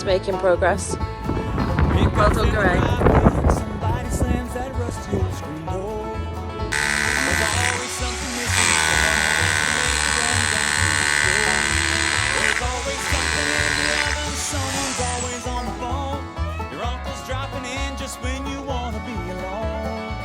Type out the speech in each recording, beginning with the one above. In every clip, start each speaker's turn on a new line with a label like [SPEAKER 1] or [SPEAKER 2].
[SPEAKER 1] making progress. Well done, Gray.
[SPEAKER 2] Somebody slams that rusty old screen door. There's always something missing. There's always something in the oven. Someone's always on the phone. Your uncle's dropping in just when you want to be alone.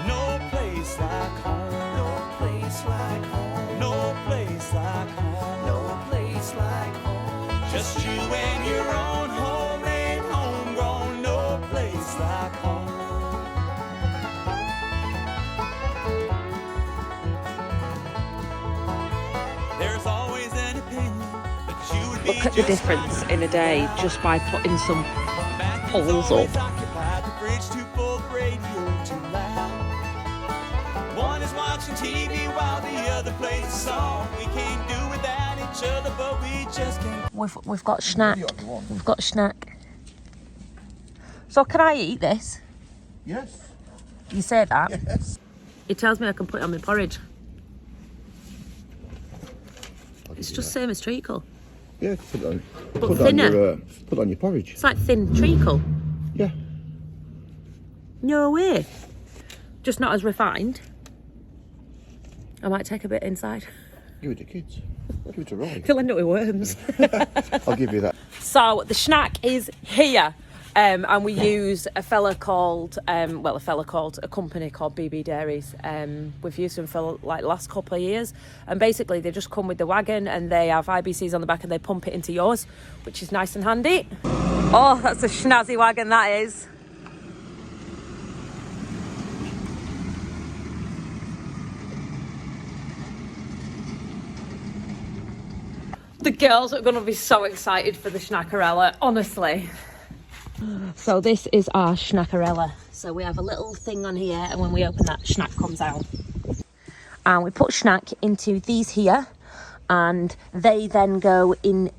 [SPEAKER 2] No place like home. No place like home. No place like home. No place like home. Just you and your own homemade, homegrown. No place like home. There's always an opinion, but you would be
[SPEAKER 1] Look at the difference in a day just by putting some poles up.
[SPEAKER 2] The fridge too full, the radio too loud. One is watching TV while the other plays a song. We can't do without each other, but we just can't.
[SPEAKER 1] We've got snack. We've got snack. So can I eat this?
[SPEAKER 3] Yes.
[SPEAKER 1] You say that?
[SPEAKER 3] Yes.
[SPEAKER 1] It tells me I can put it on my porridge. It's just same as treacle.
[SPEAKER 3] Yeah, put it on.
[SPEAKER 1] But
[SPEAKER 3] put
[SPEAKER 1] thinner.
[SPEAKER 3] Put on your porridge.
[SPEAKER 1] It's like thin treacle.
[SPEAKER 3] Yeah.
[SPEAKER 1] No way. Just not as refined. I might take a bit inside.
[SPEAKER 3] Give it to kids. Give it to Roy.
[SPEAKER 1] They'll end up with worms.
[SPEAKER 3] I'll give you that.
[SPEAKER 1] So the snack is here. And we use a company called BB Dairies. We've used them for like the last couple of years, and basically they just come with the wagon and they have IBCs on the back and they pump it into yours, which is nice and handy. Oh, that's a snazzy wagon, that is. The girls are going to be so excited for the Schnackarella, honestly. So this is our Schnackarella. So we have a little thing on here, and when we open that, Schnack comes out. And we put Schnack into these here, and they then go into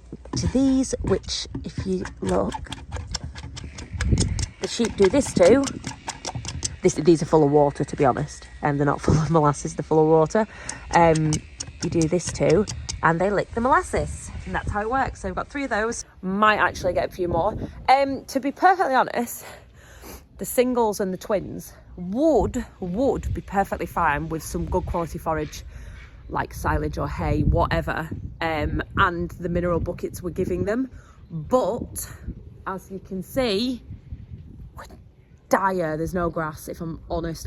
[SPEAKER 1] these, which, if you look, the sheep do this too. These are full of water, to be honest, and they're not full of molasses, they're full of water. You do this too, and they lick the molasses, and that's how it works. So we've got 3 of those. Might actually get a few more. To be perfectly honest, the singles and the twins would be perfectly fine with some good quality forage, like silage or hay, whatever, and the mineral buckets we're giving them. But as you can see, we're dire. There's no grass, if I'm honest.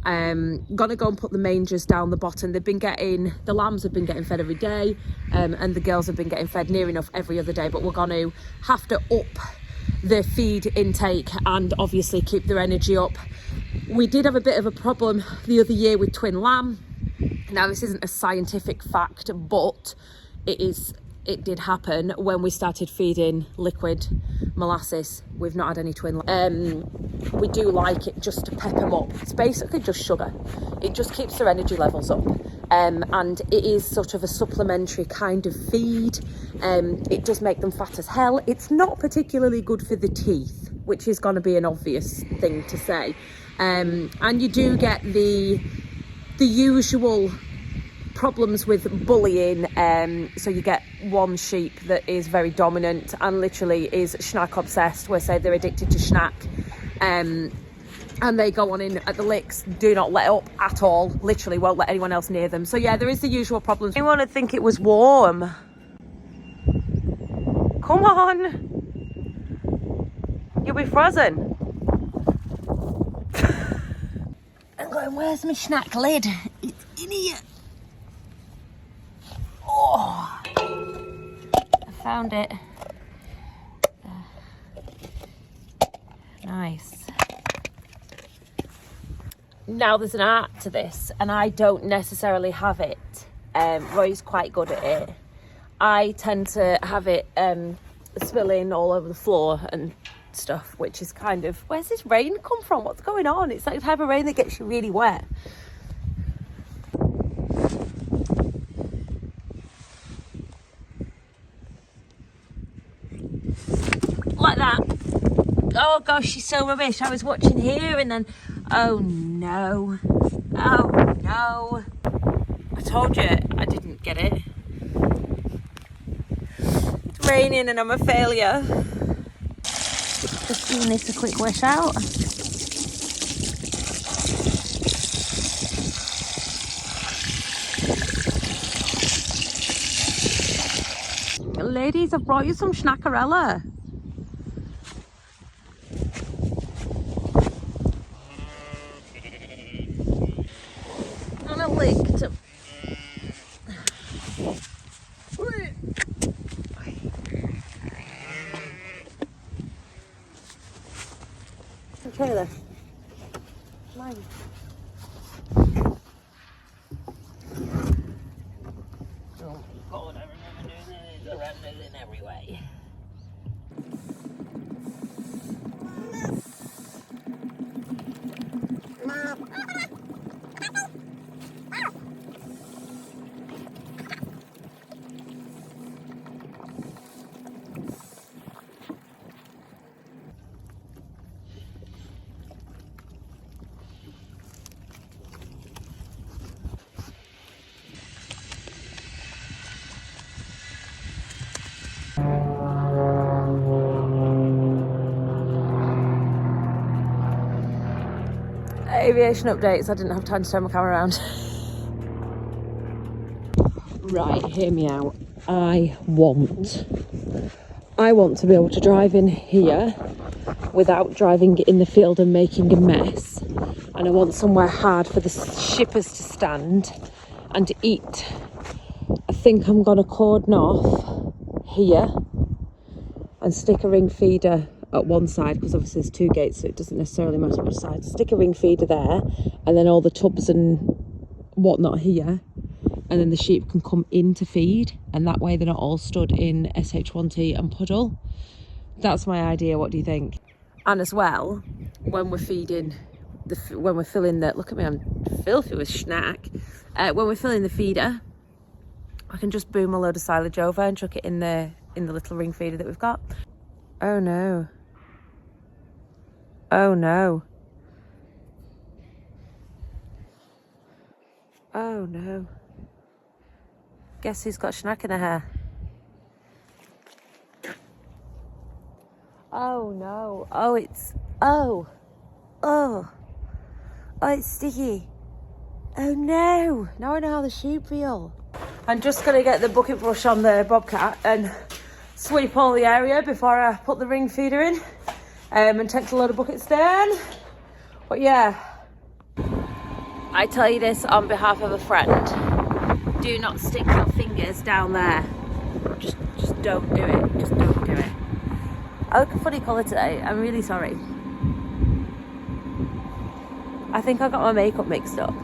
[SPEAKER 1] Gonna go and put the mangers down the bottom. The lambs have been getting fed every day, and the girls have been getting fed near enough every other day, but we're going to have to up the feed intake and obviously keep their energy up. We did have a bit of a problem the other year with twin lamb. Now, this isn't a scientific fact, but it did happen when we started feeding liquid molasses. We've not had any twin. We do like it just to pep them up. It's basically just sugar. It just keeps their energy levels up. And it is sort of a supplementary kind of feed. It does make them fat as hell. It's not particularly good for the teeth, which is going to be an obvious thing to say. And you do get the usual problems with bullying. So you get one sheep that is very dominant and literally is Schnack obsessed, where say they're addicted to Schnack, and they go on in at the licks, do not let up at all, literally won't let anyone else near them. So yeah, there is the usual problems. Anyone would think it was warm. Come on, you'll be frozen. I'm going, where's my Schnack lid? It's in here. Oh, I found it. Nice. Now there's an art to this, and I don't necessarily have it. Roy's quite good at it. I tend to have it spilling all over the floor and stuff, which is kind of, where's this rain come from? What's going on? It's like the type of rain that gets you really wet. Like that. Oh gosh, she's so rubbish. I was watching here and then, oh no, I told you I didn't get it. It's raining and I'm a failure. Just giving this a quick wash out. Ladies, I've brought you some schnackarella. And a lick to... Trailer. Mine. Oh God, I remember doing it around it in every way. Aviation updates, I didn't have time to turn my camera around. Right, hear me out. I want to be able to drive in here without driving in the field and making a mess. And I want somewhere hard for the shippers to stand and to eat. I think I'm gonna cordon off here and stick a ring feeder at one side, because obviously there's two gates, so it doesn't necessarily matter which side. Stick a ring feeder there, and then all the tubs and whatnot here, and then the sheep can come in to feed, and that way they're not all stood in SH1T and puddle. That's my idea. What do you think? And as well, when we're feeding, when we're filling the, look at me, I'm filthy with schnack. When we're filling the feeder, I can just boom a load of silage over and chuck it in the little ring feeder that we've got. Oh no. Oh no. Oh no. Guess who's got schnack in her hair? Oh no. Oh, it's... Oh. Oh. Oh, it's sticky. Oh no. Now I know how the sheep feel. I'm just going to get the bucket brush on the bobcat and sweep all the area before I put the ring feeder in, and take a load of buckets down. But yeah, I tell you this on behalf of a friend, do not stick your fingers down there. Just don't do it. Just don't do it. I look a funny colour today. I'm really sorry. I think I got my makeup mixed up.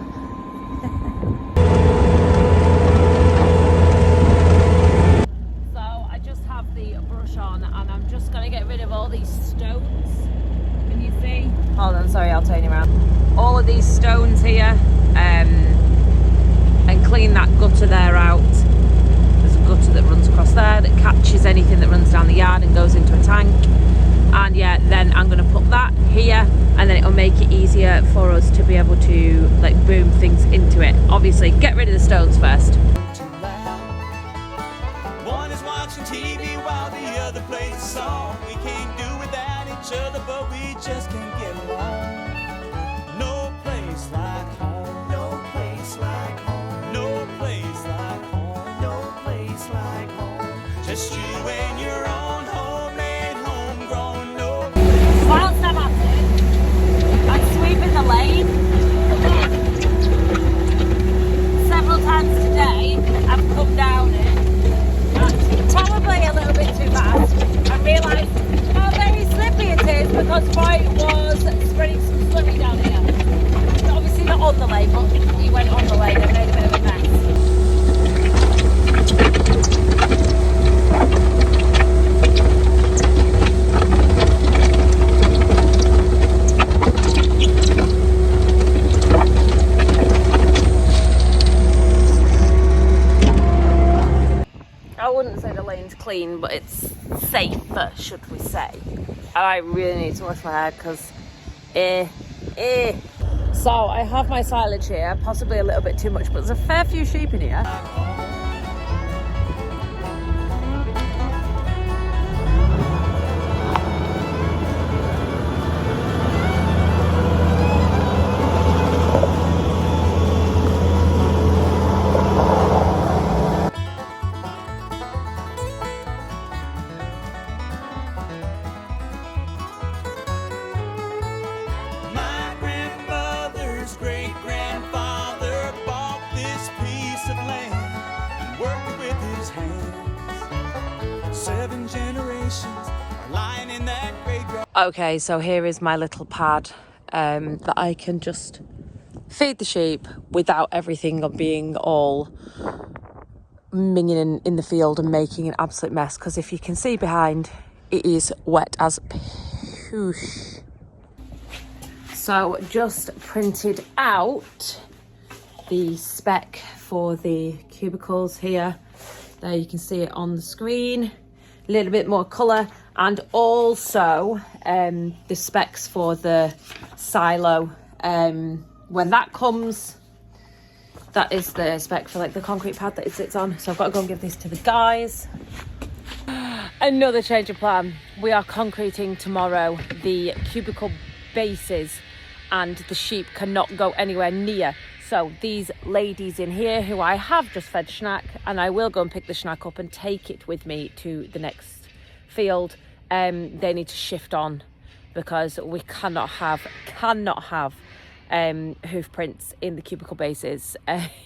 [SPEAKER 1] On, and I'm just going to get rid of all these stones. Can you see? Hold on, sorry, I'll turn you around. All of these stones here, and clean that gutter there out. There's a gutter that runs across there that catches anything that runs down the yard and goes into a tank. And yeah, then I'm going to put that here, and then it'll make it easier for us to be able to like boom things into it. Obviously, get rid of the stones first.
[SPEAKER 2] TV while the other plays a song. We can't do without each other, but we just can't get along. No place like home. No place like home. No place like home. No place like home. Just you and your own homemade, homegrown. No place.
[SPEAKER 1] Whilst I'm at it, I'm sweeping the lane. Several times today, I've come down it. Probably a little bit too fast. I realised how very slippy it is because Roy was spreading some slurry down here. Obviously not on the lane, but he went on the lane and made a bit of a mess. I wouldn't say the lane's clean, but it's safer, should we say. I really need to wash my hair because So I have my silage here, possibly a little bit too much, but there's a fair few sheep in here. Okay, so here is my little pad that I can just feed the sheep without everything being all minging in the field and making an absolute mess, because if you can see behind, it is wet as poosh. So just printed out the spec for the cubicles here. There you can see it on the screen, a little bit more colour, and also the specs for the silo. When that comes, that is the spec for like the concrete pad that it sits on. So I've got to go and give this to the guys. Another change of plan. We are concreting tomorrow the cubicle bases, and the sheep cannot go anywhere near. So these ladies in here who I have just fed SHNACK, and I will go and pick the SHNACK up and take it with me to the next field, they need to shift on, because we cannot have hoof prints in the cubicle bases.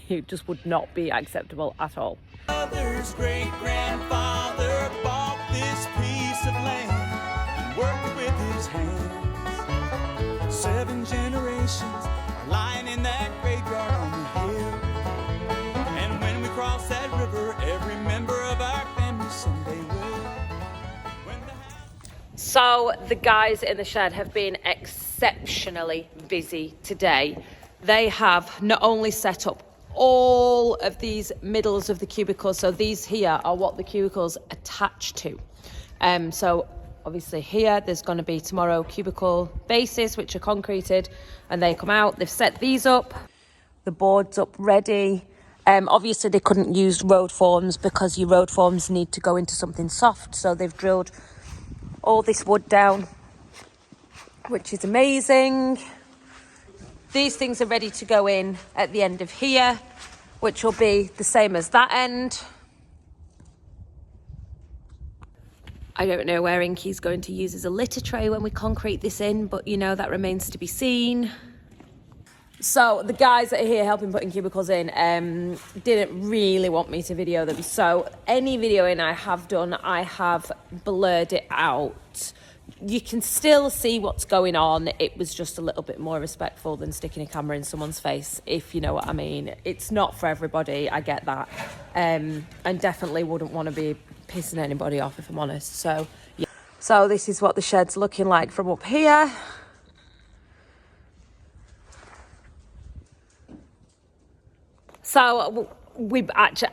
[SPEAKER 1] It just would not be acceptable at all.
[SPEAKER 2] Father's great-grandfather bought this piece of land and worked it with his hands. 7 generations are lying in that graveyard on the hill. And when we cross that river, every member of our family someday will.
[SPEAKER 1] So the guys in the shed have been exceptionally busy today. They have not only set up all of these middles of the cubicles, so these here are what the cubicles attach to. So obviously here there's going to be tomorrow cubicle bases which are concreted, and they come out. They've set these up, the boards up ready. Obviously they couldn't use road forms because your road forms need to go into something soft, so they've drilled all this wood down, which is amazing. These things are ready to go in at the end of here, which will be the same as that end. I don't know where Inky's going to use as a litter tray when we concrete this in, but you know, that remains to be seen. So the guys that are here helping putting cubicles in didn't really want me to video them. So any videoing I have done, I have blurred it out. You can still see what's going on. It was just a little bit more respectful than sticking a camera in someone's face, if you know what I mean. It's not for everybody, I get that. And definitely wouldn't want to be pissing anybody off, if I'm honest. So, yeah. So this is what the shed's looking like from up here. So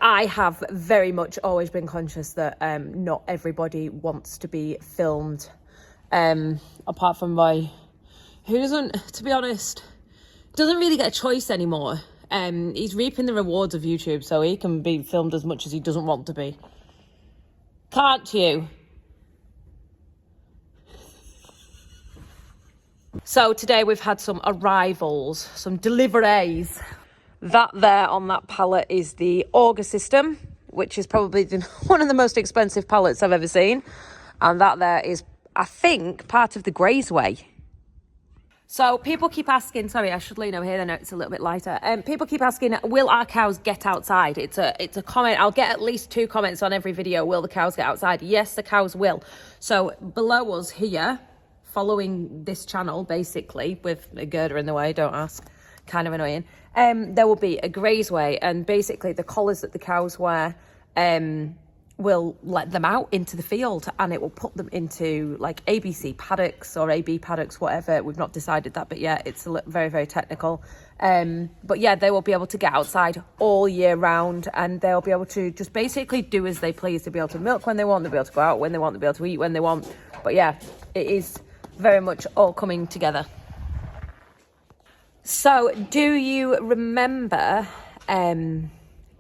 [SPEAKER 1] I have very much always been conscious that not everybody wants to be filmed. Apart from who doesn't, to be honest, doesn't really get a choice anymore. He's reaping the rewards of YouTube, so he can be filmed as much as he doesn't want to be. Can't you? So today we've had some arrivals, some deliveries. That there on that pallet is the auger system, which is probably one of the most expensive pallets I've ever seen. And that there is, I think, part of the Graysway. So people keep asking, sorry, I should lean over here, then it's a little bit lighter. People keep asking, will our cows get outside? It's a comment. I'll get at least 2 comments on every video. Will the cows get outside? Yes, the cows will. So below us here, following this channel, basically, with a girder in the way, don't ask, kind of annoying. There will be a Graysway, and basically the collars that the cows wear will let them out into the field, and it will put them into like ABC paddocks or AB paddocks, whatever. We've not decided that, but yeah, it's very, very technical. But yeah, they will be able to get outside all year round, and they'll be able to just basically do as they please. They'll be able to milk when they want, they'll be able to go out when they want, they'll be able to eat when they want. But yeah, it is very much all coming together. So, do you remember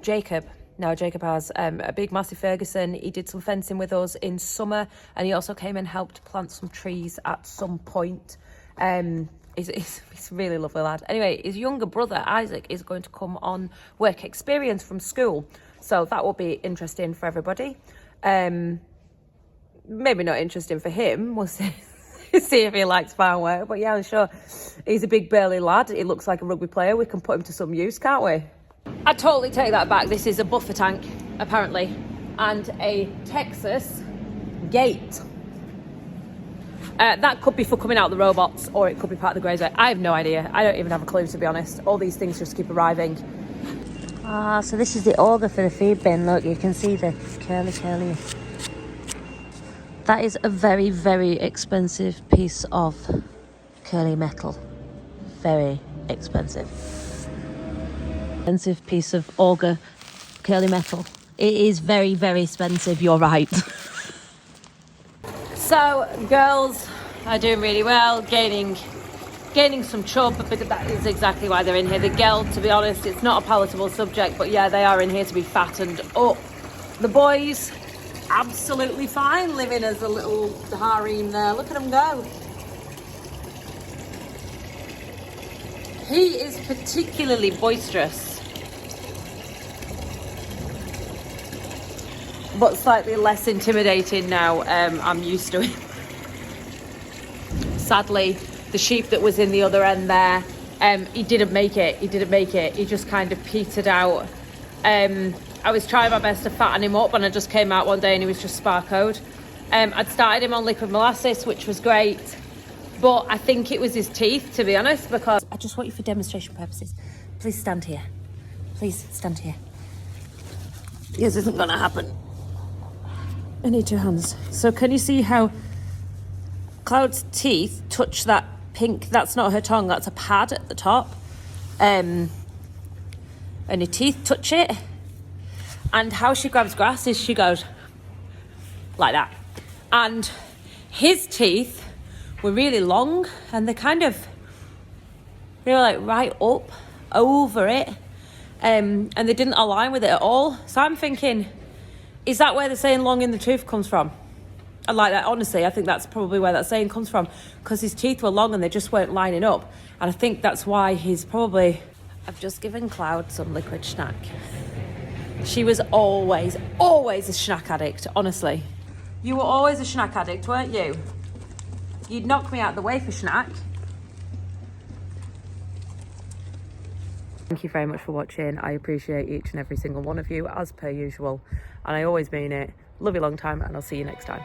[SPEAKER 1] Jacob? No, Jacob has a big, massive Ferguson. He did some fencing with us in summer, and he also came and helped plant some trees at some point. He's a really lovely lad. Anyway, his younger brother, Isaac, is going to come on work experience from school. So that will be interesting for everybody. Maybe not interesting for him. We'll see. See if he likes farm work, but yeah, I'm sure he's a big burly lad. He looks like a rugby player. We can put him to some use, can't we? I totally take that back. This is a buffer tank, apparently, and a Texas gate. That could be for coming out the robots, or it could be part of the grazer. I have no idea. I don't even have a clue, to be honest. All these things just keep arriving. Ah, so this is the auger for the feed bin. Look, you can see the curly. That is a very, very expensive piece of curly metal. Very expensive. Expensive piece of auger curly metal. It is very, very expensive, you're right. So, girls are doing really well, gaining some chub, but that is exactly why they're in here. The girl, to be honest, it's not a palatable subject, but yeah, they are in here to be fattened up. The boys, absolutely fine, living as a little harem there. Look at them go. He is particularly boisterous, but slightly less intimidating now. I'm used to it. Sadly, the sheep that was in the other end there, he didn't make it. He just kind of petered out. I was trying my best to fatten him up, and I just came out one day and he was just sparkoed. I'd started him on liquid molasses, which was great, but I think it was his teeth, to be honest, because I just want you for demonstration purposes. Please stand here. Please stand here. This isn't gonna happen. I need 2 hands. So can you see how Cloud's teeth touch that pink? That's not her tongue, that's a pad at the top. And her teeth touch it. And how she grabs grass is she goes like that. And his teeth were really long, and they were like right up over it. And they didn't align with it at all. So I'm thinking, is that where the saying long in the tooth comes from? I like that, honestly. I think that's probably where that saying comes from, because his teeth were long and they just weren't lining up. And I think that's why he's probably... I've just given Cloud some liquid SHNACK. She was always a SHNACK addict, honestly. You were always a SHNACK addict, weren't you? You'd knock me out the way for SHNACK. Thank you very much for watching. I appreciate each and every single one of you, as per usual. And I always mean it. Love you long time, and I'll see you next time.